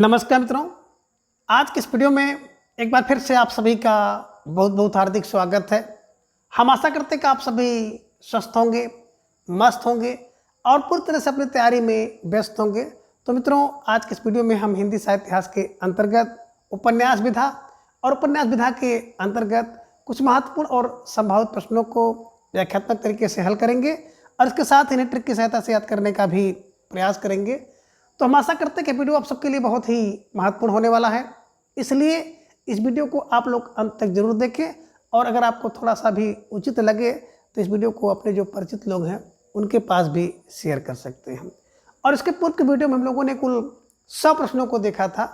नमस्कार मित्रों। आज के इस वीडियो में एक बार फिर से आप सभी का बहुत बहुत हार्दिक स्वागत है। हम आशा करते हैं कि आप सभी स्वस्थ होंगे, मस्त होंगे और पूरी तरह से अपनी तैयारी में व्यस्त होंगे। तो मित्रों, आज के इस वीडियो में हम हिंदी साहित्य इतिहास के अंतर्गत उपन्यास विधा और उपन्यास विधा के अंतर्गत कुछ महत्वपूर्ण और संभावित प्रश्नों को व्याख्यात्मक तरीके से हल करेंगे और इसके साथ इन्हें ट्रिक की सहायता से याद करने का भी प्रयास करेंगे। तो हम आशा करते हैं कि वीडियो आप सबके लिए बहुत ही महत्वपूर्ण होने वाला है, इसलिए इस वीडियो को आप लोग अंत तक जरूर देखें और अगर आपको थोड़ा सा भी उचित लगे तो इस वीडियो को अपने जो परिचित लोग हैं उनके पास भी शेयर कर सकते हैं। और इसके पूर्व के वीडियो में हम लोगों ने कुल 100 प्रश्नों को देखा था,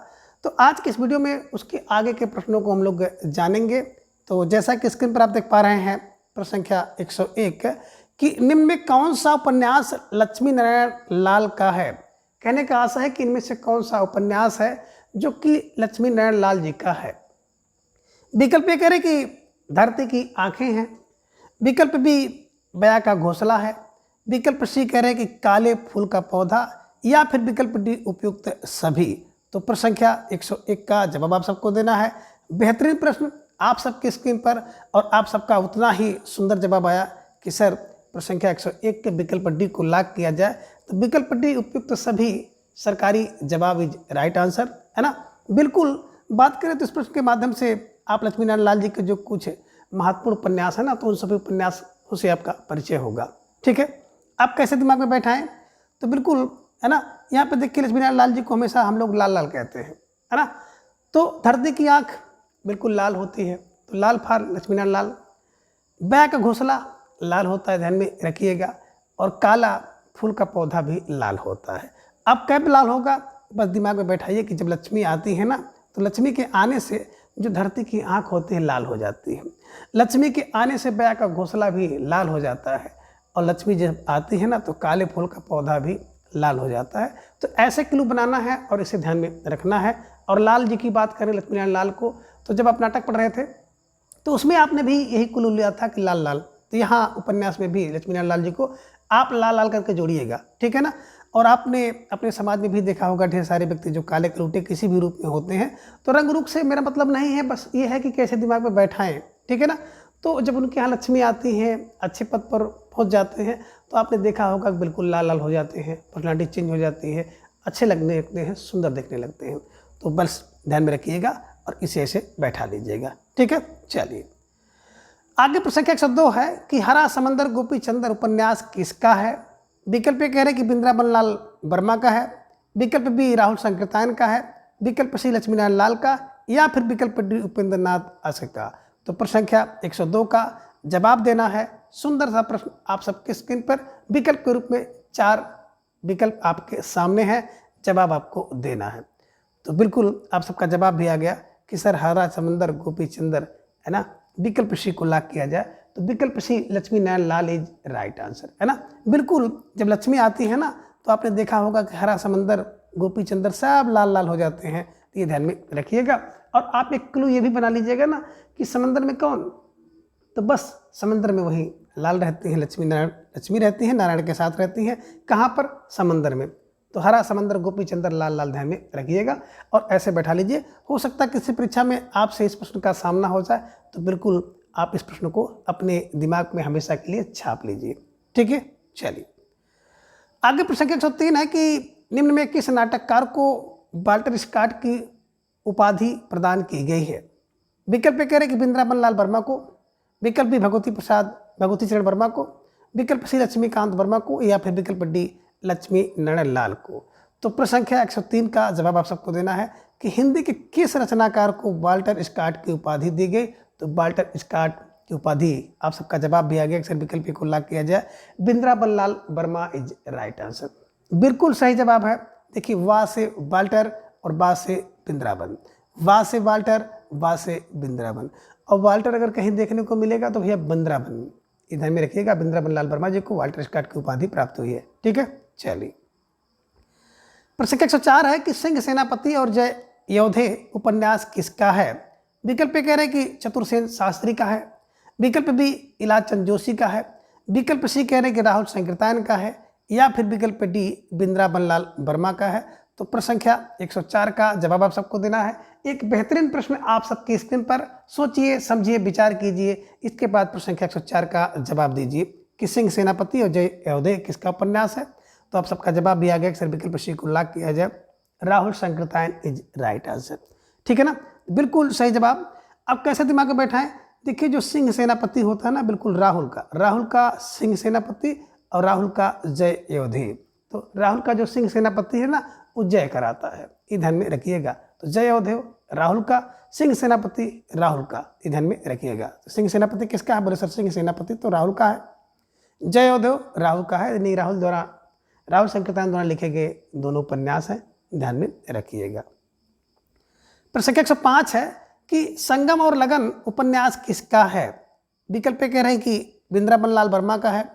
तो आज के इस वीडियो में उसके आगे के प्रश्नों को हम लोग जानेंगे। तो जैसा कि स्क्रीन पर आप देख पा रहे हैं, प्रश्न संख्या 101 कि निम्न में कौन सा उपन्यास लक्ष्मी नारायण लाल का है। कहने का आशा है कि इनमें से कौन सा उपन्यास है जो कि लक्ष्मी नारायण लाल जी का है। विकल्प ए कह रहे कि धरती की आंखें हैं, विकल्प बी बया का घोंसला है, विकल्प सी कह रहे कि काले फूल का पौधा, या फिर विकल्प डी उपयुक्त सभी। तो प्रश्न संख्या 101 का जवाब आप सबको देना है। बेहतरीन प्रश्न आप सबकी स्क्रीन पर और आप सबका उतना ही सुंदर जवाब आया कि सर प्रश्न संख्या 101 के विकल्प डी को लॉक किया जाए, तो विकल्प डी उपयुक्त सभी सरकारी जवाब इज राइट आंसर, है ना। बिल्कुल बात करें तो इस प्रश्न के माध्यम से आप लक्ष्मी नारायण लाल जी के जो कुछ महत्वपूर्ण उपन्यास है ना, तो उन सभी उपन्यासों से आपका परिचय होगा। ठीक है, आप कैसे दिमाग में बैठाएं तो बिल्कुल, है ना। यहाँ पे देखिए लक्ष्मी नारायण लाल जी को हमेशा हम लोग लाल लाल कहते हैं, है ना। तो धरती की आँख बिल्कुल लाल होती है, तो लाल फार लक्ष्मी नारायण लाल। बया का घोंसला लाल होता है, ध्यान में रखिएगा। और काला फूल का पौधा भी लाल होता है। अब कब लाल होगा, बस दिमाग में बैठाइए कि जब लक्ष्मी आती है ना, तो लक्ष्मी के आने से जो धरती की आंख होती है लाल हो जाती है। लक्ष्मी के आने से बया का घोंसला भी लाल हो जाता है, और लक्ष्मी जब आती है ना तो काले फूल का पौधा भी लाल हो जाता है। तो ऐसे क्लू बनाना है और इसे ध्यान में रखना है। और लाल जी की बात करें, लक्ष्मी नारायण लाल को, तो जब आप नाटक पढ़ रहे थे तो उसमें आपने भी यही क्लू लिया था कि लाल लाल, तो यहाँ उपन्यास में भी लक्ष्मी नारायण लाल जी को आप लाल लाल करके जोड़िएगा, ठीक है ना। और आपने अपने समाज में भी देखा होगा ढेर सारे व्यक्ति जो काले कलूटे किसी भी रूप में होते हैं। तो रंग रूप से मेरा मतलब नहीं है, बस ये है कि कैसे दिमाग में बैठाएं, ठीक है ना। तो जब उनके यहाँ लक्ष्मी आती हैं, अच्छे पद पर पहुँच जाते हैं, तो आपने देखा होगा कि बिल्कुल लाल लाल हो जाते हैं, पर्सनालिटी चेंज हो जाती है, अच्छे लगने लगते हैं, सुंदर देखने लगते हैं। तो बस ध्यान में रखिएगा और इसे ऐसे बैठा लीजिएगा, ठीक है। चलिए आगे प्रश्न संख्या 102 है कि हरा समंदर गोपी चंद्र उपन्यास किसका है। विकल्प ए कह रहे कि वृंदावन लाल वर्मा का है, विकल्प बी राहुल संकीर्तन का है, विकल्प सी लक्ष्मी नारायण लाल का, या फिर विकल्प डी उपेंद्र नाथ आशा का। तो प्रश्न संख्या 102 का जवाब देना है। सुंदर सा प्रश्न आप सबके स्क्रीन पर विकल्प के रूप में 4 विकल्प आपके सामने है, जवाब आपको देना है। तो बिल्कुल आप सबका जवाब भी आ गया कि सर हरा समंदर गोपी चंद्र, है ना। विकल्प सी को लॉक किया जाए तो विकल्प सी Lakshmi Narayan Lal is right answer, है ना। बिल्कुल जब लक्ष्मी आती है ना, तो आपने देखा होगा कि हरा समंदर गोपी चंद्र सब लाल लाल हो जाते हैं। तो ये ध्यान में रखिएगा। और आप एक क्लू ये भी बना लीजिएगा ना कि समंदर में कौन, तो बस समंदर में वही लाल रहती हैं, लक्ष्मी रहती हैं, नारायण के साथ रहती हैं। कहाँ पर, समंदर में। तो हरा समंदर गोपी चंद्र लाल लाल ध्यान में रखिएगा और ऐसे बैठा लीजिए। हो सकता है किसी परीक्षा में आपसे इस प्रश्न का सामना हो जाए, तो बिल्कुल आप इस प्रश्न को अपने दिमाग में हमेशा के लिए छाप लीजिए, ठीक है। चलिए आगे प्रश्न संख्या 103 है कि निम्न में किस नाटककार को वाल्टर स्कॉट की उपाधि प्रदान की गई है। विकल्प कह रहे कि वृंदावन लाल वर्मा को, विकल्प बी भगवती चरण वर्मा को, विकल्प सी लक्ष्मीकांत वर्मा को, या फिर विकल्प डी लक्ष्मी नारायण लाल को। तो प्रश्न संख्या 103 का जवाब आप सबको देना है कि हिंदी के किस रचनाकार को वाल्टर स्कॉट की उपाधि दी गई। तो वाल्टर स्कॉट की उपाधि आप सबका जवाब भी आ गया, अक्सर विकल्प को लॉक किया जाए, Vrindavan Lal Verma is right answer. बिल्कुल सही जवाब है। देखिए वाह से वाल्टर और बा से वृंदावन, वाह से वाल्टर, वाह से वृंदावन। और वाल्टर अगर कहीं देखने को मिलेगा तो भैया वृंदावन, इधर में रखिएगा। वृंदावन लाल वर्मा जी को वाल्टर स्कॉट की उपाधि प्राप्त हुई है, ठीक है। चलिए प्रश्न 104 है कि सिंह सेनापति और जय योधे उपन्यास किसका है। विकल्प कह रहे हैं कि चतुरसेन शास्त्री का है, विकल्प बी इलाचंद जोशी का है, विकल्प सी कह रहे हैं कि राहुल संकीर्तन का है, या फिर विकल्प डी वृंदावन लाल वर्मा का है। तो प्रश्न संख्या 104 का जवाब आप सबको देना है। एक बेहतरीन प्रश्न आप सबकी स्क्रीन पर, सोचिए समझिए विचार कीजिए, इसके बाद प्रश्न संख्या 104 का जवाब दीजिए कि सिंह सेनापति और जय अयोध्या किसका उपन्यास है। तो आप सबका जवाब भी आ गया कि सर विकल्प सी को लॉक किया जाए, राहुल शंकरतायन इज राइट आंसर। ठीक है ना, बिल्कुल सही जवाब। अब कैसे दिमाग में बैठा है, देखिए जो सिंह सेनापति होता है ना, बिल्कुल राहुल का सिंह सेनापति और राहुल का जय अयोध्या। तो राहुल का जो सिंह सेनापति है ना, वो जय कराता है, ये ध्यान में रखिएगा। तो जय अयोध्या राहुल का, सिंह सेनापति राहुल का, ये ध्यान में रखिएगा। तो सिंह सेनापति किसका है, बोले सर सिंह सेनापति तो राहुल का है, जय अयोध्या राहुल का है, नहीं राहुल शंकरतायन द्वारा लिखे गए दोनों उपन्यास हैं, ध्यान में रखिएगा। प्रश्न संख्या 105 है कि संगम और लगन उपन्यास किसका है। विकल्प कह रहे हैं कि वृंदावन लाल वर्मा का है,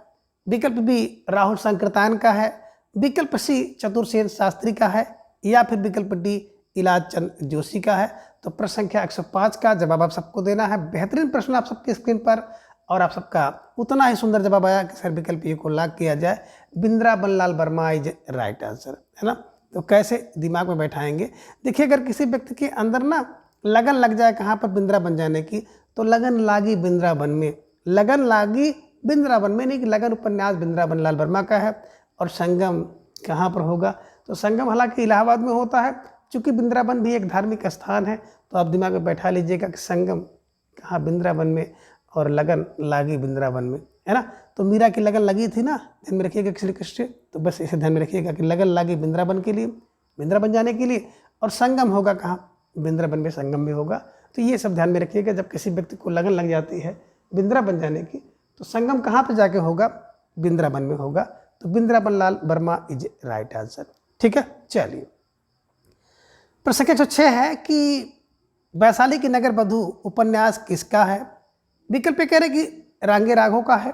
विकल्प बी राहुल शंकरतायन का है, विकल्प सी चतुरसेन शास्त्री का है, या फिर विकल्प डी इलाज चंद जोशी का है। तो प्रश्न संख्या 105 का जवाब आप सबको देना है। बेहतरीन प्रश्न आप सबकी स्क्रीन पर, और आप सबका उतना ही सुंदर जवाब आया कि सर विकल्प ए को लॉक किया जाए, Vrindavan Lal Verma is right answer, है ना। तो कैसे दिमाग में बैठाएंगे, देखिए अगर किसी व्यक्ति के अंदर ना लगन लग जाए कहाँ पर, वृंदावन जाने की, तो लगन लागी वृंदावन में, लगन लागी वृंदावन में, नहीं कि लगन उपन्यास वृंदावन लाल वर्मा का है। और संगम कहाँ पर होगा, तो संगम हालांकि इलाहाबाद में होता है, चूँकि वृंदावन भी एक धार्मिक स्थान है, तो आप दिमाग में बैठा लीजिएगा कि संगम कहाँ, वृंदावन में, और लगन लागी वृंदावन में, है ना। तो मीरा की लगन लगी थी ना, ध्यान में रखिएगा श्री कृष्ण, तो बस इसे ध्यान में रखिएगा कि लगन लागी वृंदावन के लिए, वृंदावन जाने के लिए, और संगम होगा कहाँ, वृंदावन में संगम भी होगा। तो ये सब ध्यान में रखिएगा, जब किसी व्यक्ति को लगन लग जाती है वृंदावन जाने की, तो संगम कहाँ पर जाके होगा, वृंदावन में होगा। तो Vrindavan Lal Verma is right answer. ठीक है, चलिए प्रश्न संख्या 106 है कि वैशाली की नगर वधू उपन्यास किसका है। विकल्प कह रहे कि रांगे राघव का है,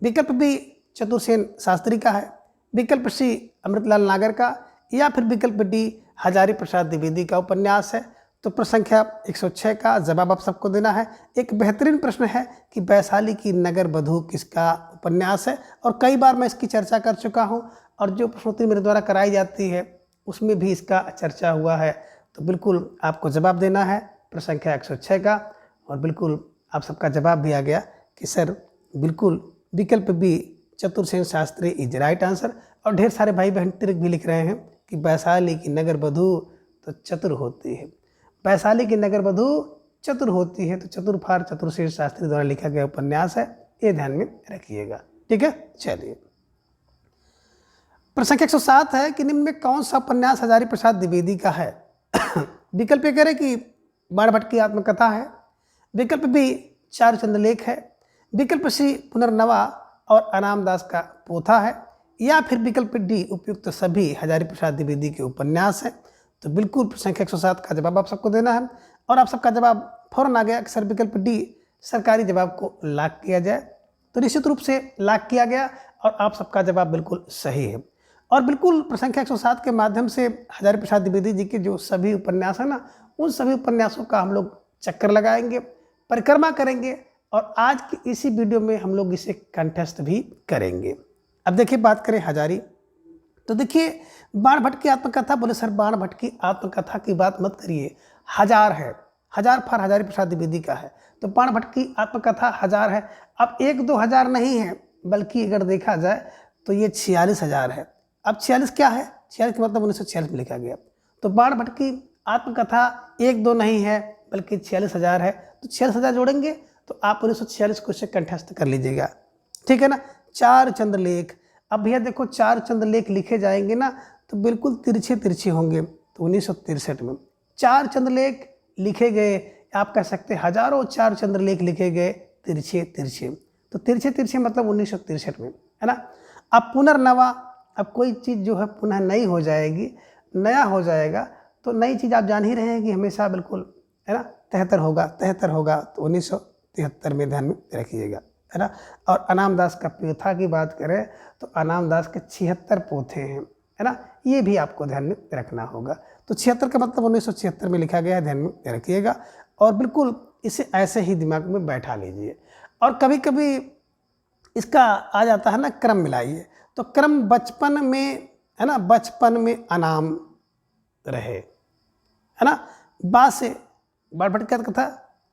विकल्प बी चतुरसेन शास्त्री का है, विकल्प सी अमृतलाल नागर का, या फिर विकल्प डी हजारी प्रसाद द्विवेदी का उपन्यास है। तो प्रश्न संख्या 106 का जवाब आप सबको देना है। एक बेहतरीन प्रश्न है कि वैशाली की नगर वधू किसका उपन्यास है, और कई बार मैं इसकी चर्चा कर चुका हूँ, और जो प्रश्नोत्तरी मेरे द्वारा कराई जाती है उसमें भी इसका चर्चा हुआ है। तो बिल्कुल आपको जवाब देना है प्रश्न संख्या 106 का, और बिल्कुल आप सबका जवाब भी आ गया कि सर बिल्कुल विकल्प B Chatursen Shastri is right answer. और ढेर सारे भाई बहन ट्रिक भी लिख रहे हैं कि वैशाली की नगर वधू तो चतुर होती है, वैशाली की नगर वधू चतुर होती है, तो चतुर फार चतुरसेन शास्त्री द्वारा लिखा गया उपन्यास है, ये ध्यान में रखिएगा। ठीक है, चलिए प्रश्न संख्या 107 है कि निम्न में कौन सा उपन्यास हजारी प्रसाद द्विवेदी का है। विकल्प ये करें कि बाणभट्ट की आत्मकथा है, विकल्प बी चारुचंद लेख है, विकल्प सी पुनर्नवा और अनाम दास का पोथा है, या फिर विकल्प डी उपयुक्त सभी हजारी प्रसाद द्विवेदी के उपन्यास हैं। तो बिल्कुल प्रश्न संख्या 107 का जवाब आप सबको देना है, और आप सबका जवाब फौरन आ गया कि सर विकल्प डी सरकारी जवाब को लॉक किया जाए। तो निश्चित रूप से लॉक किया गया, और आप सबका जवाब बिल्कुल सही है। और बिल्कुल प्रश्न संख्या 107 के माध्यम से हजारी प्रसाद द्विवेदी जी के जो सभी उपन्यास हैं ना, उन सभी उपन्यासों का हम लोग चक्कर लगाएंगे, परिक्रमा करेंगे, और आज की इसी वीडियो में हम लोग इसे कंटेस्ट भी करेंगे। अब देखिए बात करें हजारी, तो देखिए बाणभट्ट की आत्मकथा, बोले सर बाणभट्ट की आत्मकथा की बात मत करिए, हजार है, हजार फार हजारी प्रसाद द्विवेदी का है, तो बाणभट्ट की आत्मकथा हजार है। अब 1-2 हजार नहीं है, बल्कि अगर देखा जाए तो ये 46,000 है। अब 46 क्या है, 46 का मतलब 1946 में लिखा गया। तो बाणभट्ट की आत्मकथा 1-2 नहीं है, बल्कि 46,000 है। तो 46,000 जोड़ेंगे तो आप 1946 को इससे कंठस्थ कर लीजिएगा। ठीक है ना। चार चंद्रलेख, अब भैया देखो चार चंद्रलेख लिखे जाएंगे ना, तो बिल्कुल तिरछे तिरछे होंगे। तो 1963 में चार चंद्रलेख लिखे गए, आप कह सकते हैं हजारों चार चंद्रलेख लिखे गए तिरछे तिरछे। तो तिरछे तिरछे मतलब 1963 में, है ना। अब पुनर्नवा, अब कोई चीज़ जो है पुनः नई हो जाएगी, नया हो जाएगा, तो नई चीज़ आप जान ही रहे हैं कि हमेशा बिल्कुल, है ना, 73 होगा। तो 1973 में ध्यान में रखिएगा, है ना। और अनाम दास का पोथा की बात करें तो अनाम दास के 76 पोथे हैं, है ना, ये भी आपको ध्यान में रखना होगा। तो 76 का मतलब 1976 में लिखा गया है, ध्यान में रखिएगा, और बिल्कुल इसे ऐसे ही दिमाग में बैठा लीजिए। और कभी कभी इसका आ जाता है ना क्रम मिलाइए, तो क्रम बचपन में, है ना, बचपन में अनाम, रहे, है ना। बा से बाण भट्ट की कथा,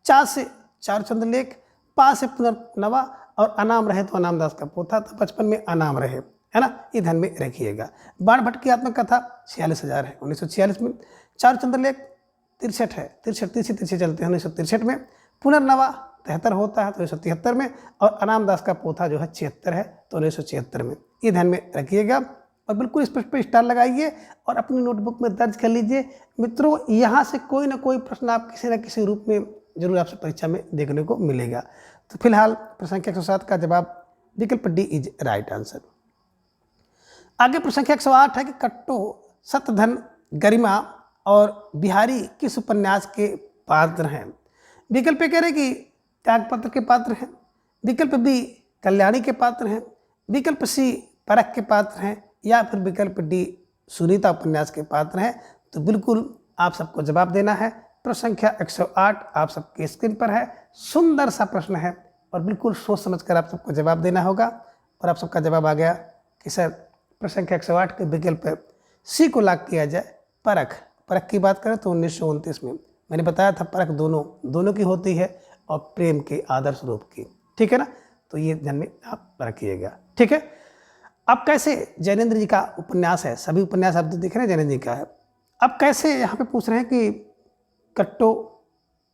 चा से चार चंद्रलेख, पा से पुनर्नवा और अनाम रहे तो अनाम दास का पोथा, तो 55 में अनाम रहे, है ना, ये ध्यान में रखिएगा। बाण भट्ट की आत्मकथा 46,000 है 1946 में। चार चंद्रलेख 63 है, 63 चलते हैं 1963 में। पुनर्नवा 73 होता है तो 1973 में, और अनाम दास का पोथा जो है 76 है तो 1976 में, ये ध्यान में रखिएगा। और बिल्कुल इस प्रश्न पर स्टार लगाइए और अपनी नोटबुक में दर्ज कर लीजिए। मित्रों, यहाँ से कोई ना कोई प्रश्न आप किसी न किसी रूप में जरूर आपसे परीक्षा में देखने को मिलेगा। तो फिलहाल प्रश्न संख्या 107 का जवाब विकल्प डी इज राइट आंसर। आगे प्रश्न संख्या 108 है कि कट्टो, सतधन, गरिमा और बिहारी किस उपन्यास के पात्र हैं। विकल्प कह रहे कि त्यागपत्र के पात्र हैं, विकल्प बी कल्याणी के पात्र हैं, विकल्प सी परख के पात्र हैं, या फिर विकल्प डी सुनीता उपन्यास के पात्र हैं। तो बिल्कुल आप सबको जवाब देना है। प्रश्न संख्या 108 आप सबके स्क्रीन पर है। सुंदर सा प्रश्न है और बिल्कुल सोच समझकर आप सबको जवाब देना होगा। और आप सबका जवाब आ गया कि सर प्रश्न संख्या 108 के विकल्प सी को लाग किया जाए, परख। परख की बात करें तो 1929 में मैंने बताया था परख दोनों की होती है और प्रेम के आदर्श रूप की, ठीक है ना। तो ये ध्यान में आप रखिएगा, ठीक है। अब कैसे जैनेन्द्र जी का उपन्यास है, सभी उपन्यास आप देख रहे हैं जैनेन्द्र जी का है। अब कैसे यहाँ पे पूछ रहे हैं कि कट्टो,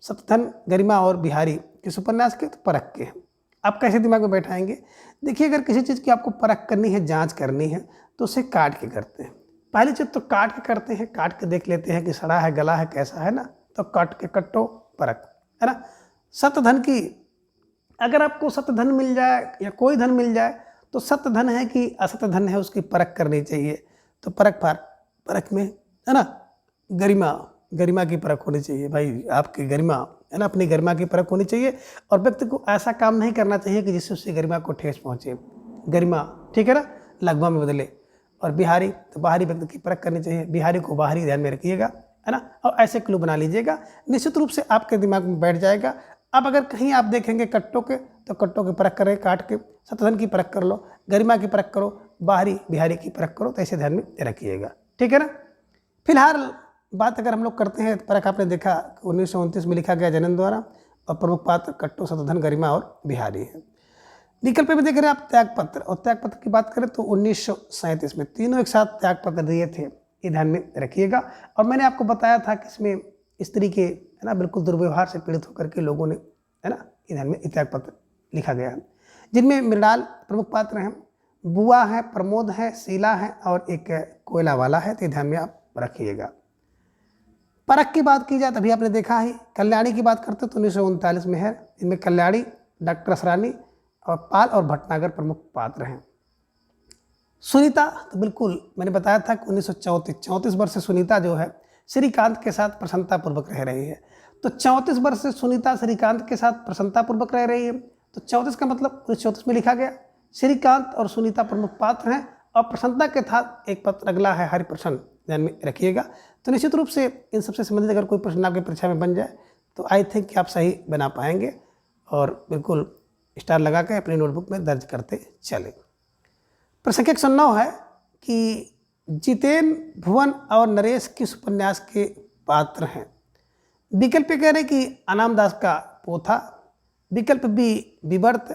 सतधन, गरिमा और बिहारी किस उपन्यास के, तो परख के हैं। आप कैसे दिमाग में बैठाएंगे। देखिए, अगर किसी चीज़ की आपको परख करनी है, जांच करनी है, तो उसे काट के करते हैं। पहली चीज़ तो काट के करते हैं, काट के देख लेते हैं कि सड़ा है, गला है, कैसा है ना, तो काट के कट्टो परख, है ना। सतधन की, अगर आपको सतधन मिल जाए या कोई धन मिल जाए तो सतधन है कि असत धन है उसकी परख करनी चाहिए। तो परख में, है ना, गरिमा की परख होनी चाहिए भाई, आपकी गरिमा, है ना, अपनी गरिमा की परख होनी चाहिए। और व्यक्ति को ऐसा काम नहीं करना चाहिए कि जिससे उसकी गरिमा को ठेस पहुँचे। गरिमा, ठीक है ना, लघ्वा में बदले। और बिहारी, तो बाहरी व्यक्ति की परख करनी चाहिए, बिहारी को बाहरी ध्यान में रखिएगा, है ना। और ऐसे क्लू बना लीजिएगा, निश्चित रूप से आपके दिमाग में बैठ जाएगा। अब अगर कहीं आप देखेंगे कट्टो के, तो कट्टो की परख करें काट के, सतधन की परख कर लो, गरिमा की परख करो, बाहरी बिहारी की परख करो, तो ऐसे ध्यान में रखिएगा, ठीक है ना। फिलहाल बात अगर हम लोग करते हैं, परख आपने देखा 1929 में लिखा गया जैनेन्द्र द्वारा, और प्रमुख पात्र कट्टो, सतधन, गरिमा और बिहारी है। विकल्प में देख रहे हैं आप त्यागपत्र, और त्यागपत्र की बात करें तो 1937 में तीनों एक साथ त्यागपत्र दिए थे, ये ध्यान में रखिएगा। और मैंने आपको बताया था कि इसमें स्त्री के, है ना, बिल्कुल दुर्व्यवहार से पीड़ित होकर के लोगों ने, है ना, ये ध्यान में त्यागपत्र लिखा गया है, जिनमें मृणाल प्रमुख पात्र हैं, बुआ है, प्रमोद है, शीला है और एक कोयला वाला है, तो ध्यान में आप रखिएगा। परख की बात की जाए तभी आपने देखा है। कल्याणी की बात करते तो 1939 में है, इनमें कल्याणी, डॉक्टर असरानी और पाल और भटनागर प्रमुख पात्र हैं। सुनीता, तो बिल्कुल मैंने बताया था कि 1934 वर्ष से सुनीता जो है श्रीकांत के साथ प्रसन्नतापूर्वक रह रही है। तो 34 वर्ष से सुनीता श्रीकांत के साथ प्रसन्नतापूर्वक रह रही है, तो 34 का मतलब 1934 में लिखा गया। श्रीकांत और सुनीता प्रमुख पात्र हैं, और प्रसन्नता के साथ एक पत्र अगला है हरिप्रसन्न, ध्यान में रखिएगा। तो निश्चित रूप से इन सबसे संबंधित अगर कोई प्रश्न आपकी परीक्षा में बन जाए तो आई थिंक कि आप सही बना पाएंगे, और बिल्कुल स्टार लगा के अपनी नोटबुक में दर्ज करते चले। प्रश्न संख्या 109 है कि जितेन, भुवन और नरेश किस उपन्यास के पात्र हैं। विकल्प कह रहे कि अनाम दास का पोथा, विकल्प बी विवर्त,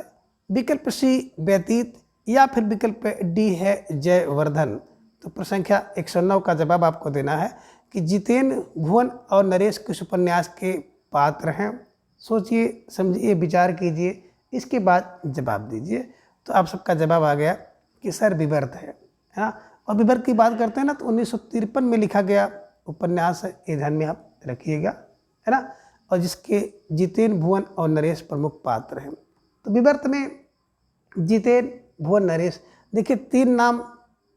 विकल्प सी व्यतीत, या फिर विकल्प डी है जयवर्धन। तो प्रश्न संख्या 109 का जवाब आपको देना है कि जितेन, भुवन और नरेश किस उपन्यास के पात्र हैं। सोचिए, समझिए, विचार कीजिए, इसके बाद जवाब दीजिए। तो आप सबका जवाब आ गया कि सर विवर्त है ना। और विवर्त की बात करते हैं ना, तो 1953 में लिखा गया उपन्यास है, ये ध्यान में आप रखिएगा, है ना। और जिसके जितेन, भुवन और नरेश प्रमुख पात्र हैं। तो विवर्त में जितेन, भुवन, नरेश, देखिए 3 नाम,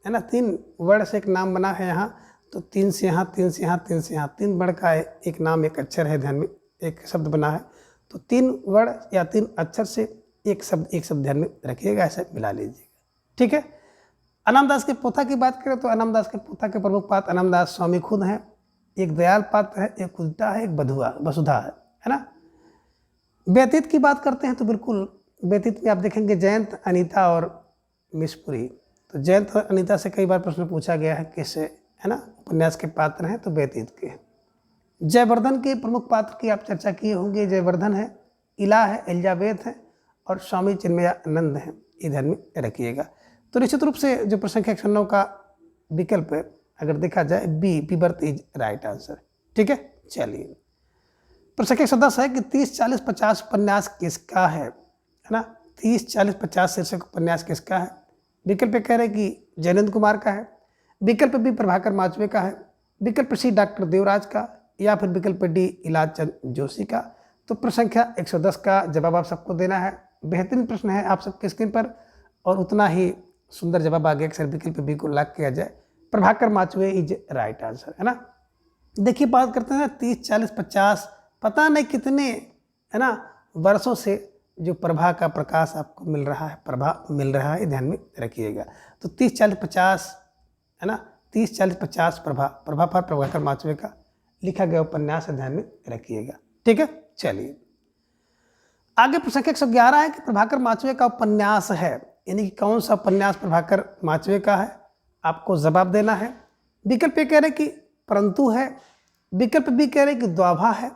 है ना, 3 वर्ड से एक नाम बना है यहाँ। तो 3 से यहाँ, 3 से यहाँ, 3 से यहाँ, 3 वर्ड का एक नाम, एक अक्षर है, ध्यान में एक शब्द बना है। तो 3 वर्ड या 3 अक्षर से एक शब्द ध्यान में रखिएगा, ऐसे मिला लीजिएगा, ठीक है। अनामदास के पोथा की बात करें तो अनामदास के पोथा के प्रमुख पात्र अनामदास स्वामी खुद हैं, एक दयाल पात्र है, एक उल्टा है, एक वसुधा है ना। व्यतीत की बात करते हैं तो बिल्कुल व्यतीत में आप देखेंगे जयंत, अनीता और मिसपुरी। तो जयंत और अनीता से कई बार प्रश्न पूछा गया है, किससे, है ना, उपन्यास के पात्र हैं तो व्यतीत के हैं। जयवर्धन के प्रमुख पात्र की आप चर्चा किए होंगे। जयवर्धन है, इला है, एलिजाबेथ है और स्वामी चिन्मयानंद हैं, ये ध्यान में रखिएगा। तो निश्चित रूप से जो प्रश्न संख्या 109 का विकल्प है अगर देखा जाए बी, पीबर्थ इज राइट आंसर। ठीक है, चलिए प्रश्न संख्या 110 है कि 30, 40, 50 उपन्यास किसका है ना। 30, 40, 50 शीर्षक उपन्यास किसका है। विकल्प कह रहे कि जयनंद कुमार का है, विकल्प बी प्रभाकर माचवे का है, विकल्प सी डॉक्टर देवराज का, या फिर विकल्प डी इलाज चंद जोशी का। तो प्रश्न संख्या 110 का जवाब आप सबको देना है। बेहतरीन प्रश्न है आप सबके स्क्रीन पर और उतना ही सुंदर जवाब आ गया कि सर विकल्प बी को लॉक किया जाए। Prabhakar Machwe is right answer, है ना। देखिए बात करते हैं 30, 40, 50, पता नहीं कितने, है ना, वर्षों से जो प्रभा का प्रकाश आपको मिल रहा है, प्रभा मिल रहा है, ध्यान में रखिएगा। तो 30, 40, 50, है ना, 30, 40, 50 प्रभा पर प्रभाकर माचवे का लिखा गया उपन्यास है, ध्यान में रखिएगा। ठीक है, चलिए आगे प्रश्न संख्या 111 है कि प्रभाकर माचवे का उपन्यास है, यानी कि कौन सा उपन्यास प्रभाकर माचवे का है, आपको जवाब देना है। विकल्प ए कह रहे कि परंतु है, विकल्प बी कह रहे कि द्वाभा है,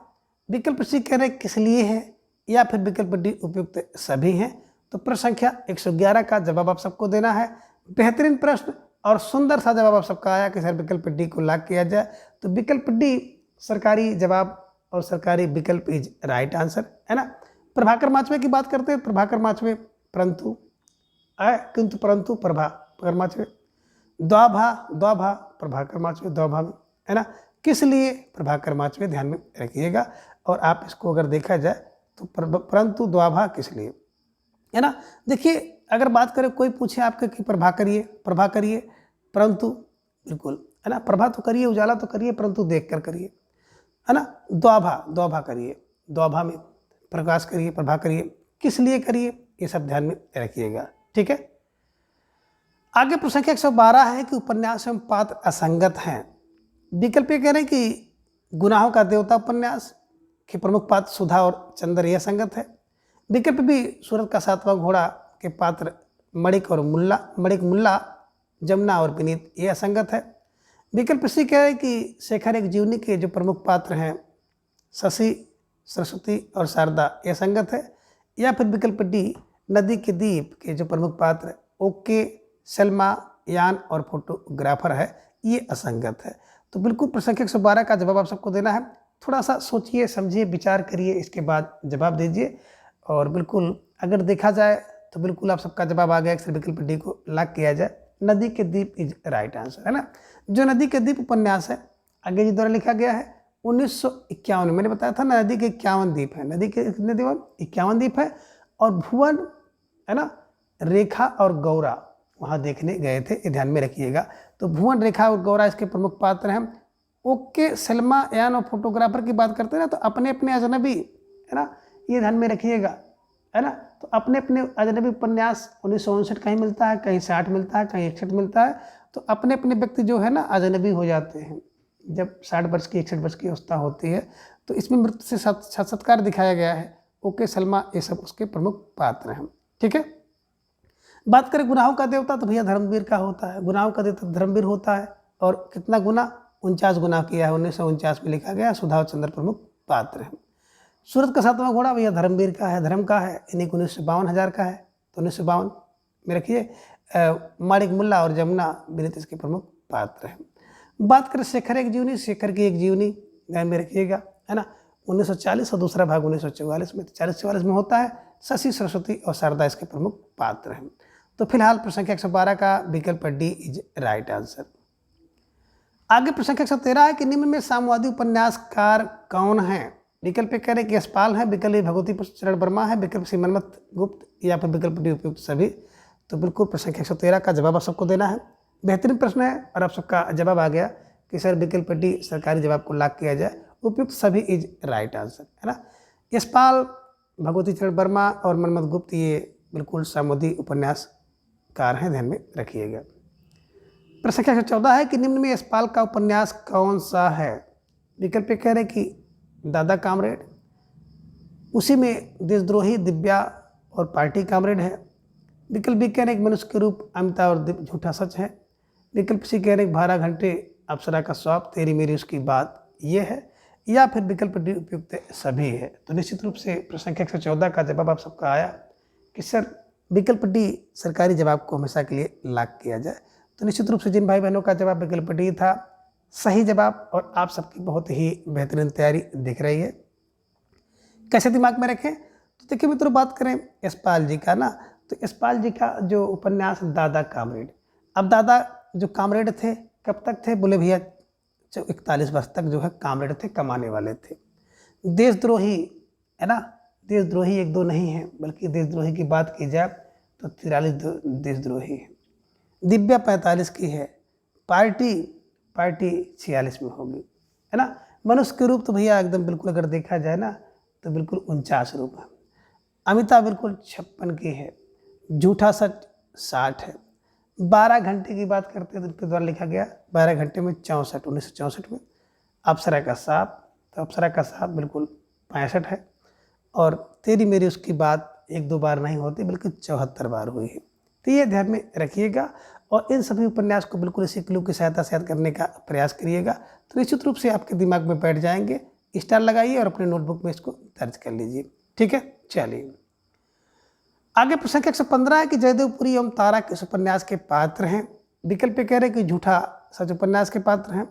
विकल्प सी कह रहे किस लिए है, या फिर विकल्प डी उपयुक्त सभी हैं। तो प्रश्न संख्या 111 का जवाब आप सबको देना है। बेहतरीन प्रश्न और सुंदर सा जवाब आप सबका आया कि सर विकल्प डी को लॉक किया जाए। तो विकल्प डी सरकारी जवाब और सरकारी विकल्प इज राइट आंसर, है ना। प्रभाकर माचवे की बात करते हैं, प्रभाकर माचवे परंतु किंतु परंतु प्रभाकर माचवे, द्वाभा प्रभाकर माचवे द्वाभा में, है ना। किस लिए प्रभाकर माचवे, ध्यान में रखिएगा। और आप इसको अगर देखा जाए तो परंतु द्वाभा किस लिए, है ना। देखिए अगर बात करें कोई पूछे आपके कि प्रभा करिए परंतु, बिल्कुल, है ना, प्रभा तो करिए, उजाला तो करिए, परंतु देख कर करिए, है ना। द्वाभा करिए, द्वाभा में प्रकाश करिए, प्रभा करिए, किस लिए करिए, ये सब ध्यान में रखिएगा। ठीक है, आगे प्रश्न संख्या 112 है कि उपन्यास एवं पात्र असंगत हैं। विकल्प ये कह रहे हैं कि गुनाहों का देवता उपन्यास के प्रमुख पात्र सुधा और चंद्र यह संगत है। विकल्प भी सूरत का 7वां घोड़ा के पात्र मणिक मुल्ला, जमुना और विनीत ये असंगत है। विकल्प सी कह रहे हैं कि शेखर एक जीवनी के जो प्रमुख पात्र हैं शशि, सरस्वती और शारदा ये संगत है। या फिर विकल्प डी नदी के दीप के जो प्रमुख पात्र ओके, सलमा, यान और फोटोग्राफर है ये असंगत है। तो बिल्कुल प्रश्न संख्या 112 का जवाब आप सबको देना है। थोड़ा सा सोचिए, समझिए, विचार करिए, इसके बाद जवाब दीजिए। और बिल्कुल अगर देखा जाए तो बिल्कुल आप सबका जवाब आ गया कि विकल्प डी को लॉक किया जाए। नदी के दीप इज राइट आंसर, है ना। जो नदी के दीप उपन्यास है आगे जी द्वारा लिखा गया है 1951 में। मैंने बताया था ना नदी के 51 द्वीप है, नदी के कितने द्वीप, 51 द्वीप है। और भुवन, है ना, रेखा और गौरा वहाँ देखने गए थे, ये ध्यान में रखिएगा। तो भुवन, रेखा और गौरा इसके प्रमुख पात्र हैं। ओके, सलमा, यान और फोटोग्राफर की बात करते हैं ना, तो अपने अपने अजनबी, है ना, ये ध्यान में रखिएगा, है ना। तो अपने अपने अजनबी उपन्यास 1959 कहीं मिलता है, कहीं 60 मिलता है, कहीं 61 मिलता है। तो अपने अपने व्यक्ति जो है ना अजनबी हो जाते हैं जब 60 वर्ष की 61 वर्ष की अवस्था होती है। तो इसमें मृत्यु से साक्षात्कार दिखाया गया है। ओके, सलमा, ये सब उसके प्रमुख पात्र हैं। ठीक है, बात करें गुनाहों का देवता तो भैया धर्मवीर का होता है। गुनाहों का देवता धर्मवीर होता है और कितना गुना, 49 गुना किया है, 1949 में लिखा गया। सुधा और चंद्र प्रमुख पात्र हैं। सूरत का 7वां घोड़ा भैया धर्मवीर का है, धर्म का है, इन्हीं को 1952 का है। तो 1952 में रखिए। माणिक मुल्ला और जमुना विनीत इसके प्रमुख पात्र हैं। बात करें शेखर एक जीवनी, शेखर की एक जीवनी ध्यान में रखिएगा, है ना। 1940 और दूसरा भाग 1944 में, 40-44 में होता है। शशि, सरस्वती और शारदा इसके प्रमुख पात्र हैं। तो फिलहाल प्रश्न संख्या 112 का विकल्प डी इज राइट आंसर। आगे प्रश्न संख्या 113 है कि निम्न में साम्यवादी उपन्यासकार कौन है। विकल्प कह रहे कि यशपाल है, विकल्प भगवती चरण वर्मा है, विकल्प सी मनमथ गुप्त, या फिर विकल्प डी उपयुक्त सभी। तो बिल्कुल प्रश्न संख्या 113 का जवाब आप सबको देना है। बेहतरीन प्रश्न है और आप सबका जवाब आ गया कि सर विकल्प डी सरकारी जवाब को लॉक किया जाए। उपयुक्त सभी इज राइट आंसर, है ना। यशपाल, भगवती चरण वर्मा और मनमथ गुप्त ये बिल्कुल साम्यवादी उपन्यासकार हैं, ध्यान में रखिएगा। प्रश्न संख्या 114 है कि निम्न में यशपाल का उपन्यास कौन सा है। विकल्प कह रहे कि दादा कामरेड, उसी में देशद्रोही, दिव्या और पार्टी कामरेड है। विकल्प बी कह रहे मनुष्य के रूप, अमिता और झूठा सच है। विकल्प सी कह रहे 12 घंटे अप्सरा का स्वाब, तेरी मेरी उसकी बात, ये है, या फिर विकल्प डी उपयुक्त सभी है। तो निश्चित रूप से प्रश्न संख्या 114 का जवाब आप सबका आया कि सर विकल्प डी सरकारी जवाब को हमेशा के लिए लॉक किया जाए। तो निश्चित रूप से जिन भाई बहनों का जवाब विकल्प डी था सही जवाब, और आप सबकी बहुत ही बेहतरीन तैयारी दिख रही है। कैसे दिमाग में रखें, तो देखिए मित्रों, बात करें यशपाल जी का ना, तो यशपाल जी का जो उपन्यास दादा कामरेड, अब दादा जो कामरेड थे कब तक थे, बोले भैया 41 वर्ष तक जो है कामरेड थे, कमाने वाले थे। देशद्रोही है ना, देशद्रोही एक दो नहीं है, बल्कि देशद्रोही की बात की जाए तो 43 देशद्रोही है। दिव्या 45 की है, पार्टी 46 में होगी, है ना। मनुष्य के रूप तो भैया एकदम बिल्कुल अगर देखा जाए ना तो बिल्कुल 49 रूप है। अमिता बिल्कुल 56 की है, झूठा सच 60 है। 12 घंटे की बात करते हैं तो उनके द्वारा लिखा गया 12 घंटे में 64, 1964 में। अप्सरा का सांप, तो अप्सरा का सांप बिल्कुल 65 है। और तेरी मेरी उसकी बात एक दो बार नहीं होती बल्कि 74 बार हुई है। तो ये ध्यान में रखिएगा और इन सभी उपन्यास को बिल्कुल इसी क्लू की सहायता से याद करने का प्रयास करिएगा, तो निश्चित रूप से आपके दिमाग में बैठ जाएंगे। स्टार लगाइए और अपने नोटबुक में इसको दर्ज कर लीजिए, ठीक है। चलिए आगे प्रश्न संख्या 115 है कि जयदेवपुरी एवं तारा किस उपन्यास के पात्र हैं। विकल्प कह रहे हैं कि झूठा सच उपन्यास के पात्र हैं,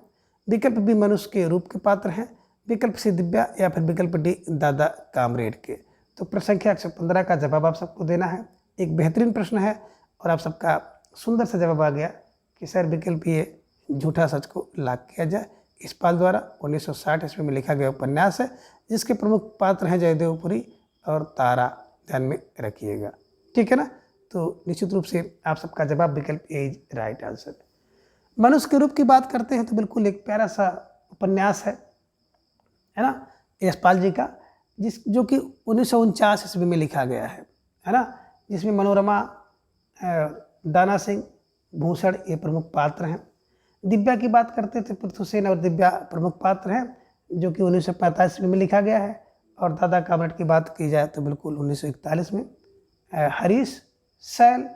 विकल्प बी मनुष्य के रूप के पात्र हैं, विकल्प सी दिव्या, या फिर विकल्प डी दादा कामरेड के। तो प्रश्न संख्या 115 का जवाब आप सबको देना है। एक बेहतरीन प्रश्न है और आप सबका सुंदर सा जवाब आ गया कि सर विकल्प ये झूठा सच को लॉक किया जाए। यशपाल द्वारा 1960 ईस्वी में लिखा गया उपन्यास है जिसके प्रमुख पात्र हैं जयदेवपुरी और तारा, ध्यान में रखिएगा, ठीक है ना। तो निश्चित रूप से आप सबका जवाब विकल्प ए इज राइट आंसर। मनुष्य के रूप की बात करते हैं तो बिल्कुल एक प्यारा सा उपन्यास है ना, यशपाल जी का, जो कि 1949 ईस्वी में लिखा गया है ना, जिसमें मनोरमा, दाना सिंह, भूषण ये प्रमुख पात्र हैं। दिव्या की बात करते थे पृथुसेन और दिव्या प्रमुख पात्र हैं, जो कि 1945 में लिखा गया है। और दादा कामरेड की बात की जाए तो बिल्कुल 1941 में हरीश सैल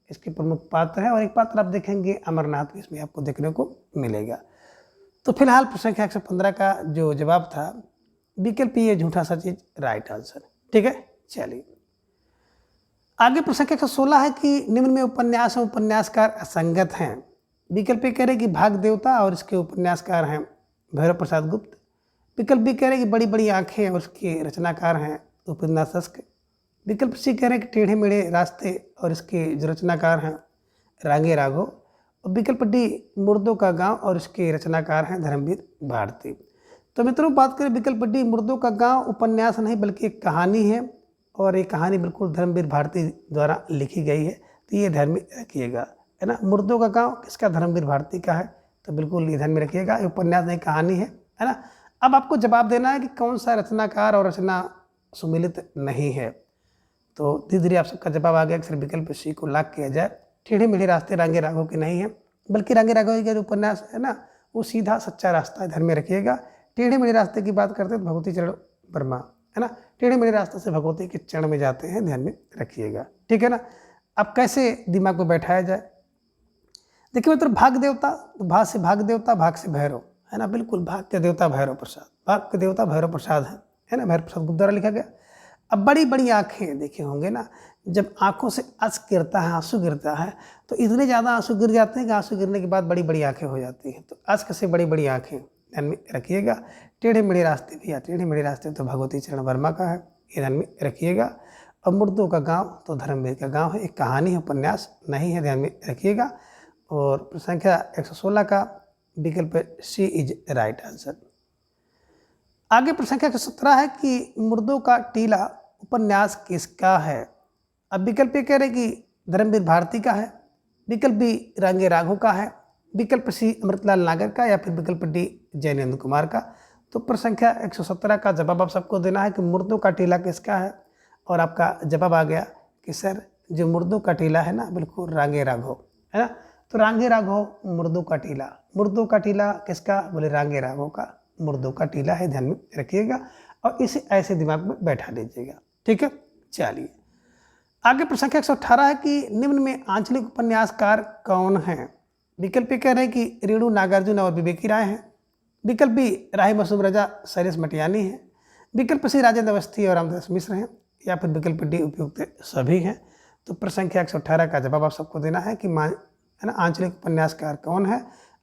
इसके प्रमुख पात्र हैं। और एक पात्र आप देखेंगे अमरनाथ, इसमें आपको देखने को मिलेगा। तो फिलहाल प्रश्न संख्या 115 का जो जवाब था विकल्प ये झूठा सच इज राइट आंसर, ठीक है। चलिए आगे प्रश्न संख्या 116 है कि निम्न में उपन्यास और उपन्यासकार असंगत हैं। विकल्प कह रहे कि भाग देवता और इसके उपन्यासकार हैं भैरव प्रसाद गुप्त, विकल्प बी कह रहे कि बड़ी बड़ी आंखें और उसके रचनाकार हैं उपेंद्र नाथ सस्क, विकल्प सी कह रहे कि टेढ़े मेढ़े रास्ते और इसके जो रचनाकार हैं रांगे राघव, और विकल्प डी मुर्दों का गांव और इसके रचनाकार हैं धर्मवीर भारती। तो मित्रों बात करें विकल्प डी मुर्दों का गांव उपन्यास नहीं बल्कि एक कहानी है, और ये कहानी बिल्कुल धर्मवीर भारती द्वारा लिखी गई है, तो ये ध्यान में रखिएगा, है ना। मुर्दों का गांव किसका, धर्मवीर भारती का है, तो बिल्कुल ये ध्यान में रखिएगा, ये उपन्यास नहीं कहानी है ना। अब आपको जवाब देना है कि कौन सा रचनाकार और रचना सुमिलित नहीं है। तो धीरे धीरे आप सबका जवाब आ गया कि सिर्फ विकल्प सी को लॉक किया जाए। टेढ़े मेढ़े रास्ते रांगे राघव के नहीं है, बल्कि रांगे राघव का जो उपन्यास है ना वो सीधा सच्चा रास्ता है, ध्यान में रखिएगा। टेढ़े मेढ़े रास्ते की बात करते हैं तो भगवती चरण वर्मा, है ना, टेढ़े मेढ़े रास्ते से भगवती के चरण में जाते हैं, ध्यान में रखिएगा, ठीक है ना। अब कैसे दिमाग में बैठाया जाए, देखिए मित्र, भाग देवता, भाग से भाग देवता, भाग से भैरव, है ना, बिल्कुल भाग के देवता भैरव प्रसाद, भाग के देवता भैरव प्रसाद है ना, भैरव प्रसाद गुप्त द्वारा लिखा गया। अब बड़ी बड़ी आंखें देखे होंगे ना, जब आंखों से अश्क गिरता है, आंसू गिरता है, तो इतने ज़्यादा आंसू गिर जाते हैं कि आंसू गिरने के बाद बड़ी बड़ी आंखें हो जाती हैं, तो अश्क से बड़ी बड़ी आंखें, ध्यान में रखिएगा। टेढ़े मेढ़े रास्ते भैया, टेढ़े मेढ़े रास्ते तो भगवती चरण वर्मा का है, ये ध्यान में रखिएगा। और मुर्दों का गांव तो धर्मवीर का गांव है, एक कहानी है, उपन्यास नहीं है, ध्यान में रखिएगा। और संख्या 116 का विकल्प सी इज राइट आंसर। आगे प्रसंख्या 117 है कि मुर्दों का टीला उपन्यास किसका है। अब विकल्प ये कह रहे कि धर्मवीर भारती का है, विकल्प बी रांगे राघव का है, विकल्प सी अमृतलाल नागर का, या फिर विकल्प डी जैनेन्द्र कुमार का। तो प्रसंख्या 117 का जवाब आप सबको देना है कि मुर्दों का टीला किसका है, और आपका जवाब आ गया कि सर जो मुर्दों का टीला है ना बिल्कुल रांगे राघव, है ना। तो रांगे राघव मुर्दों का टीला, मुर्दों का टीला किसका, बोले रांगे राघव का मुर्दों का टीला है, ध्यान में रखिएगा और इसे ऐसे दिमाग में बैठा लीजिएगा, ठीक है। चलिए आगे प्रसंख्या 118 है कि निम्न में आंचलिक उपन्यासकार कौन हैं। विकल्प ए कह रहे हैं कि रेणु नागार्जुन और विवेकी राय हैं। विकल्प बी राही मासूम रजा शैलेश मटियानी है। विकल्प सी राजेंद्र अवस्थी और रामदास मिश्र हैं। या फिर विकल्प डी उपयुक्त सभी हैं। तो प्रश्न संख्या 118 का जवाब आप सबको देना है कि है ना आंचलिक उपन्यासकार कौन है।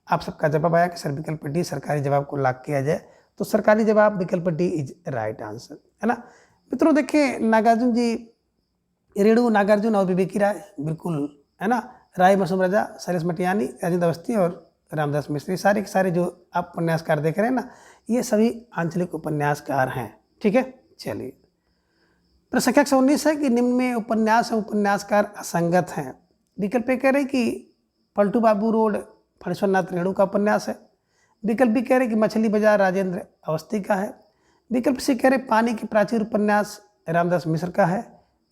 आप सबका जवाब आया कि सर विकल्प डी सरकारी जवाब को लॉक किया जाए। तो सरकारी जवाब विकल्प डी इज राइट आंसर, है ना। मित्रों देखिए, नागार्जुन जी, रेणु नागार्जुन और विवेकी राय, बिल्कुल, है ना। राय मासूम रजा, शैलेश मटियानी, राजेंद्र अवस्थी और रामदास मिश्र, सारे के सारे जो आप उपन्यासकार देख रहे हैं ना, ये सभी आंचलिक उपन्यासकार हैं। ठीक है, चलिए। प्रश्न संख्या 119 है कि निम्न में उपन्यास और उपन्यासकार असंगत हैं। विकल्प ए कह रहे हैं कि पलटू बाबू रोड फणीश्वरनाथ रेणु का उपन्यास है। विकल्प बी कह रहे हैं कि मछली बाजार राजेंद्र अवस्थी का है। विकल्प सी कह रहे पानी की प्राचीर उपन्यास रामदास मिश्र का है।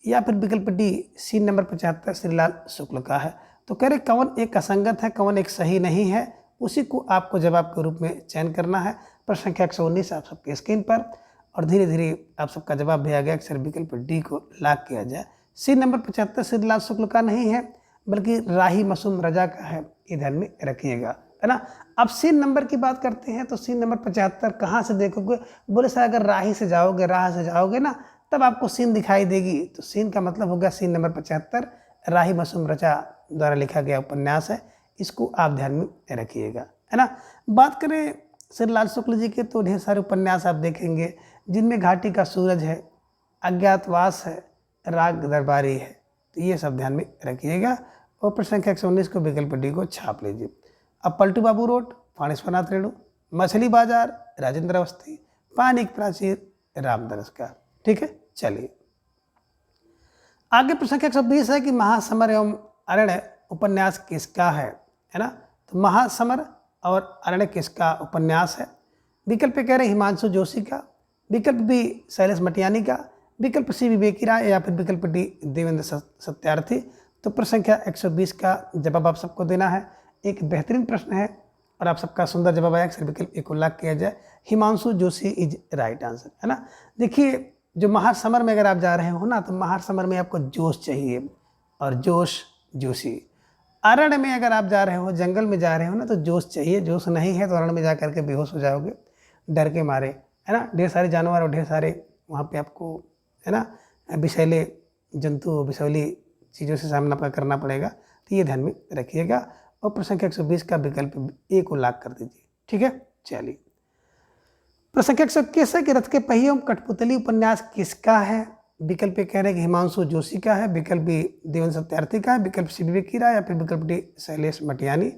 या फिर विकल्प डी सीन नंबर 75 श्रीलाल शुक्ल का है। तो कह रहे कौन एक असंगत है, कौन एक सही नहीं है, उसी को आपको जवाब के रूप में चयन करना है। प्रश्न संख्या 119 आप सबके स्क्रीन पर, और धीरे धीरे आप सबका जवाब भी आ गया कि सर विकल्प डी को लॉक किया जाए। सीन नंबर 75 श्रीलाल शुक्ल का नहीं है, बल्कि राही मासूम रजा का है, ये ध्यान में रखिएगा, है ना। अब सीन नंबर की बात करते हैं तो सीन नंबर 75 कहाँ से देखोगे, बोले सर अगर राही से जाओगे, राह से जाओगे ना, तब आपको सीन दिखाई देगी। तो सीन का मतलब होगा सीन नंबर 75 राही मासूम रजा द्वारा लिखा गया उपन्यास है, इसको आप ध्यान में रखिएगा, है ना। बात करें श्रीलाल शुक्ल जी के तो ढेर सारे उपन्यास आप देखेंगे जिनमें घाटी का सूरज है, अज्ञातवास है, राग दरबारी है, तो ये सब ध्यान में रखिएगा। और प्रश्न संख्या 119 को विकल्प डी को छाप लीजिए। अब पलटू बाबू रोड फणीश्वरनाथ रेणु, मछली बाजार राजेंद्र अवस्थी, पानी की प्राचीर रामदास का। ठीक है, चलिए आगे। प्रश्न संख्या 120 है कि महासमर एवं अरण्य उपन्यास किसका है ना। तो महासमर और अरण्य किसका उपन्यास है। विकल्प कह रहे हिमांशु जोशी का। विकल्प बी शैलेश मटियानी का। विकल्प सी विवेकी राय। या फिर विकल्प डी देवेंद्र सत्यार्थी। तो प्रश्न संख्या 120 का जवाब आप सबको देना है। एक बेहतरीन प्रश्न है और आप सबका सुंदर जवाब आया कि विकल्प ए को लॉक किया जाए, Himanshu Joshi is right answer, है ना। देखिए, जो महासमर में अगर आप जा रहे हो ना, तो महासमर में आपको जोश चाहिए और जोश जोशी। अरण्य में अगर आप जा रहे हो, जंगल में जा रहे हो ना, तो जोश चाहिए, जोश नहीं है तो अरण्य में जा करके बेहोश हो जाओगे डर के मारे, है ना। ढेर सारे जानवर और ढेर सारे वहाँ पे आपको, है ना, विषैले जंतु, विषैली चीज़ों से सामना करना पड़ेगा, तो ये ध्यान में रखिएगा। और प्रश्न संख्या 120 का विकल्प ए को लॉक कर दीजिए। ठीक है, चलिए। प्रश्न संख्या 121 है कि रथ के पहिए एवं कठपुतली उपन्यास किसका है। विकल्प ए कह रहे हैं कि हिमांशु जोशी का है। विकल्प बी देवेंद्र सत्यार्थी का है। विकल्प सी विवेकी राय। या फिर विकल्प डी शैलेश मटियानी।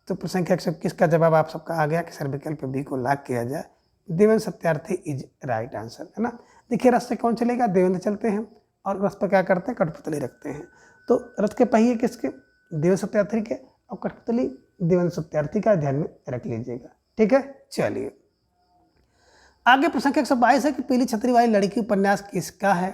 तो प्रश्न संख्या 121 का जवाब आप सबका आ गया कि सर विकल्प बी को लॉक किया जाए, Devendra Satyarthi is right answer, है ना। देखिए, रथ से कौन चलेगा, देवेंद्र चलते हैं, और रथ पर क्या करते हैं, कठपुतली रखते हैं। तो रथ के पहिए किसके, देवेंद्र सत्यार्थी के, और कठपुतली देवेंद्र सत्यार्थी का, ध्यान में रख लीजिएगा। ठीक है, चलिए आगे। प्रश्न संख्या 122 है कि पीली छतरी वाली लड़की उपन्यास किसका है।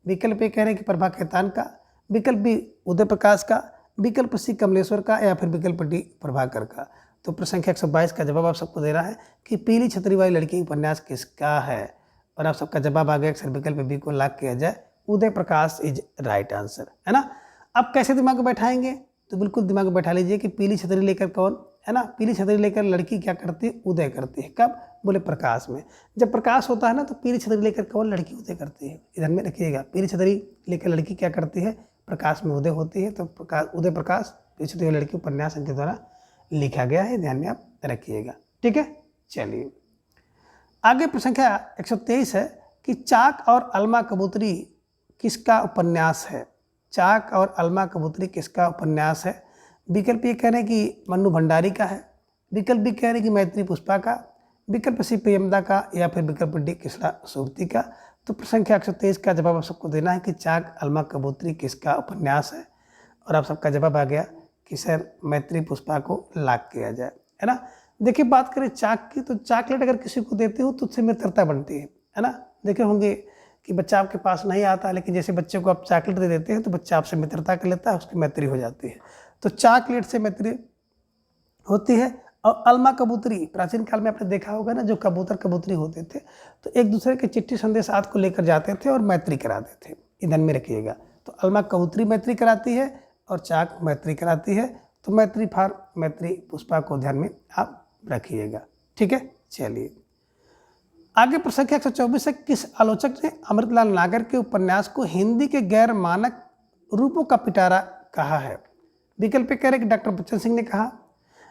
विकल्प ए कह रहे हैं कि प्रभा खेतान का। विकल्प बी उदय प्रकाश का। विकल्प सी कमलेश्वर का। या फिर विकल्प डी प्रभाकर का। तो प्रश्न संख्या 122 का जवाब आप सबको दे रहा है कि पीली छतरी वाली लड़की उपन्यास किसका है, और आप सबका जवाब आ गया कि सर विकल्प बी को लॉक किया जाए, Uday Prakash is right answer, है ना। अब कैसे दिमाग में बैठाएंगे, तो बिल्कुल दिमाग में बैठा लीजिए कि पीली छतरी लेकर कौन, है ना, पीली छतरी लेकर लड़की क्या करती है, उदय करती है। कब, बोले प्रकाश में। जब प्रकाश होता है ना, तो पीली छतरी लेकर कौन लड़की उदय करती है, इधर में रखिएगा। पीली छतरी लेकर लड़की क्या करती है, प्रकाश में उदय होती है। तो प्रकाश, उदय प्रकाश, पीली छतरी वाली लड़की उपन्यास इनके द्वारा लिखा गया है, ध्यान में आप रखिएगा। ठीक है, चलिए आगे। प्रश्न संख्या 123 है कि चाक और अलमा कबूतरी किसका उपन्यास है। चाक और अलमा कबूतरी किसका उपन्यास है। विकल्प ये कह रहे हैं कि मन्नू भंडारी का है। विकल्प भी कह रहे हैं कि मैत्री पुष्पा का। विकल्प सी प्रियमदा का। या फिर विकल्प डी कृष्णा सोबती का। तो प्रश्न संख्या 123 का जवाब आप सबको देना है कि चाक अलमा कबूतरी किसका उपन्यास है, और आप सबका जवाब आ गया कि सर मैत्री पुष्पा को लॉक किया जाए, है ना। देखिए, बात करें चाक की, तो चॉकलेट अगर किसी को देते हो तो उससे मित्रता बनती है ना। देखे होंगे कि बच्चा आपके पास नहीं आता, लेकिन जैसे बच्चे को आप चॉकलेट दे देते हैं तो बच्चा आपसे मित्रता कर लेता है, उसकी मैत्री हो जाती है। तो चॉकलेट से मैत्री होती है। और अलमा कबूतरी, प्राचीन काल में आपने देखा होगा ना, जो कबूतर कबूतरी होते थे तो एक दूसरे के चिट्ठी संदेश हाथ को लेकर जाते थे और मैत्री कराते थे, ध्यान में रखिएगा। तो अलमा कबूतरी मैत्री कराती है और चाक मैत्री कराती है। तो मैत्री फॉर मैत्री पुष्पा को ध्यान में आप रखिएगा। ठीक है, चलिए आगे प्रश्न संख्या 124 है, किस आलोचक ने अमृतलाल नागर के उपन्यास को हिंदी के गैर मानक रूपों का पिटारा कहा है? विकल्प कह रहे कि डॉक्टर बच्चन सिंह ने कहा,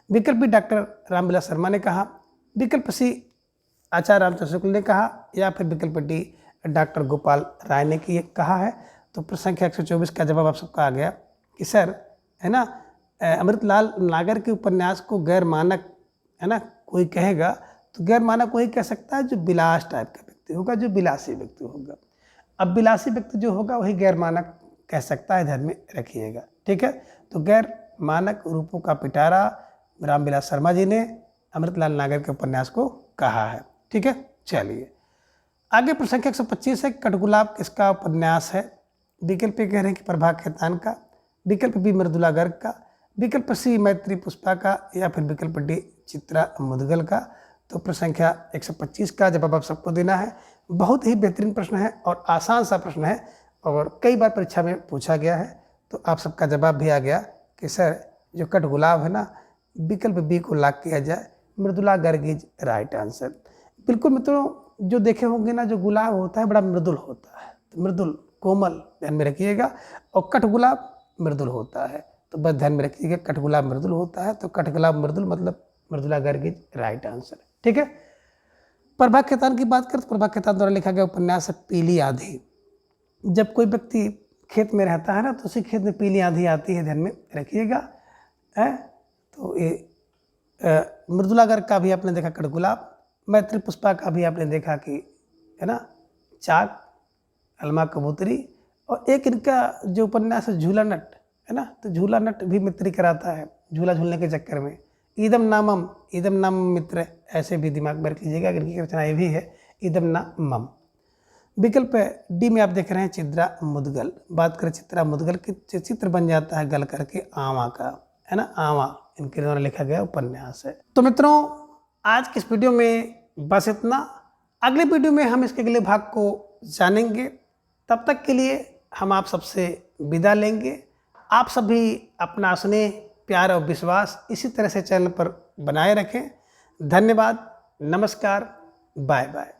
विकल्प बी डॉक्टर रामविलास शर्मा ने कहा, विकल्प सी आचार्य रामचंद्र शुक्ल ने कहा, या फिर विकल्प डी डॉक्टर गोपाल राय ने कहा है। तो प्रश्न संख्या 124 का जवाब आप सबका आ गया कि सर है ना, अमृतलाल नागर के उपन्यास को गैर मानक है ना कोई कहेगा तो गैर मानक वही कह सकता है जो विलास टाइप का व्यक्ति होगा, जो विलासी व्यक्ति होगा। अब विलासी व्यक्ति जो होगा वही गैर मानक कह सकता है, ध्यान में रखिएगा। ठीक है, तो गैर मानक रूपों का पिटारा रामविलास शर्मा जी ने अमृतलाल नागर के उपन्यास को कहा है। ठीक है, चलिए आगे प्रश्न संख्या 125 है, कठगुलाब किसका उपन्यास है? विकल्प कह रहे हैं कि प्रभा खेतान का, विकल्प बी मृदुला गर्ग का, विकल्प सी मैत्री पुष्पा का, या फिर विकल्प डी चित्रा मुदगल का। तो प्रश्न संख्या 125 का जवाब आप सबको देना है। बहुत ही बेहतरीन प्रश्न है और आसान सा प्रश्न है और कई बार परीक्षा में पूछा गया है। तो आप सबका जवाब भी आ गया कि सर जो कठगुलाब है ना, विकल्प बी को लॉक किया जाए, Mridula Garg is right answer. बिल्कुल मित्रों, जो देखे होंगे ना, जो गुलाब होता है बड़ा मृदुल होता है, तो मृदुल कोमल ध्यान में रखिएगा, और कठगुलाब मृदुल होता है, तो बस ध्यान में रखिएगा कठगुलाब मृदुल होता है, तो कठगुलाब मृदुल मतलब Mridula Garg is right answer. ठीक है, प्रभा खेतान की बात करें तो प्रभा खेतान द्वारा लिखा गया उपन्यास है पीली आंधी। जब कोई व्यक्ति खेत में रहता है ना, तो उसी खेत में पीली आंधी आती है, ध्यान में रखिएगा। तो ये मृदुला गर्ग का भी आपने देखा कठगुलाब, मैत्री पुष्पा का भी आपने देखा कि है ना चाक, अलमा कबूतरी, और एक इनका जो उपन्यास है झूला नट है ना, तो झूला नट भी मित्री कराता है झूला झूलने के चक्कर में। ईदम नामम मित्र, ऐसे भी दिमाग में रख लीजिएगा, इनकी रचना ये भी है ईदम नामम। विकल्प डी में आप देख रहे हैं चित्रा मुदगल। बात करें चित्रा मुदगल की, चित्र बन जाता है गल करके आवा का, है ना, आवा इनके द्वारा लिखा गया उपन्यास है। तो मित्रों आज की इस वीडियो में बस इतना। अगले वीडियो में हम इसके अगले भाग को जानेंगे। तब तक के लिए हम आप सबसे विदा लेंगे। आप सभी अपना स्नेह, प्यार और विश्वास इसी तरह से चैनल पर बनाए रखें। धन्यवाद, नमस्कार, बाय बाय।